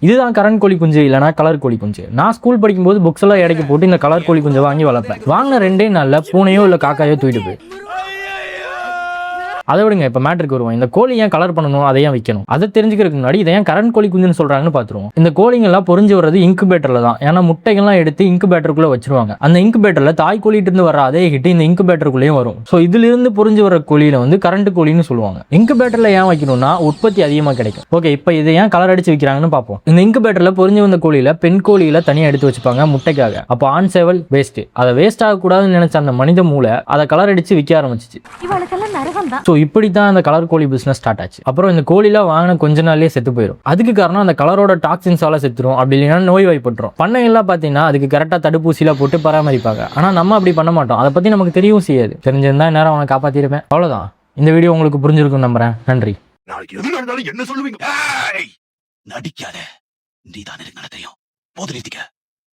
இதுதான் கரண்ட் கோழி குஞ்சு இல்லைனா கலர் கோழி குஞ்சு. நான் ஸ்கூல் படிக்கும்போது புக்ஸ் எல்லாம் எடைக்கு போட்டு இந்த கலர் கோழி குஞ்சை வாங்கி வளர்ப்பேன். வாங்கின 2 நாள்ல பூனையோ இல்லை காக்காயோ தூக்கிட்டு போய். அதை விடுங்க, இப்போ மேட்ருக்கு வருவோம். இந்த கோழி ஏன் கலர் பண்ணணும், அதை ஏன் வைக்கணும், அதை தெரிஞ்சுக்கிறதுக்கு முன்னாடி இதை ஏன் கரண்ட் கோழி குஞ்சுன்னு சொல்றாங்கன்னு பார்த்துருவோம். இந்த கோழிங்கெல்லாம் பொறிஞ்சு வர்றது இன்குபேட்டர்ல தான். ஏன்னா முட்டைகள்லாம் எடுத்து இன்குபேட்டருக்குள்ள வச்சிருவாங்க. அந்த இன்குபேட்டர்ல தாய் கோழிட்டு இருந்து வர அதே ஹிட் இந்த இன்குபேட்டருக்குள்ளேயும் வரும். ஸோ இதுல இருந்து பொறிஞ்சு வர கோழியில வந்து கரண்ட் கோழின்னு சொல்லுவாங்க. இன்குபேட்டர்ல ஏன் வைக்கணும்னா உற்பத்தி அதிகமாக கிடைக்கும். ஓகே, இப்போ இதை ஏன் கலர் அடிச்சு வைக்கிறாங்கன்னு பார்ப்போம். இந்த இன்குபேட்டர்ல பொறிஞ்சு வந்த கோழியில பெண் கோழியில தனியாக எடுத்து வச்சுப்பாங்க முட்டைக்காக. அப்போ ஆண் சேவல் வேஸ்ட். அதை வேஸ்ட் ஆகக்கூடாதுன்னு நினைச்ச அந்த மனித மூளை அதை கலர் அடிச்சு விற்க ஆரம்பிச்சிச்சு. ஸோ இப்படித்தான் அந்த கலர் கோழி பிசினஸ் ஸ்டார்ட் ஆச்சு. அப்புறம் இந்த கோழில வாங்கின கொஞ்ச நாள்லயே செத்து போயிடும். அதுக்கு காரணம் அந்த கலரோட டாக்ஸின்ஸால செத்துரும், அப்படி இல்லைன்னா நோய் வாய்ப்பட்டுரும். பண்ணைகள்லாம் பார்த்தீங்கன்னா அதுக்கு கரெக்டாக தடுப்பூசிலாம் போட்டு பராமரிப்பாங்க. ஆனால் நம்ம அப்படி பண்ண மாட்டோம். அதை பற்றி நமக்கு தெரியவும் செய்யாது. தெரிஞ்சிருந்தா நேரம் அவனை காப்பாற்றிருப்பேன். அவ்வளோதான். இந்த வீடியோ உங்களுக்கு புரிஞ்சிருக்கும் நம்புறேன். நன்றி. நாளைக்கு எது நடந்தாலும் என்ன சொல்லுவீங்க? நடிக்காத, நீ தான் எனக்கு தெரியும். போது நிறுத்திக்க.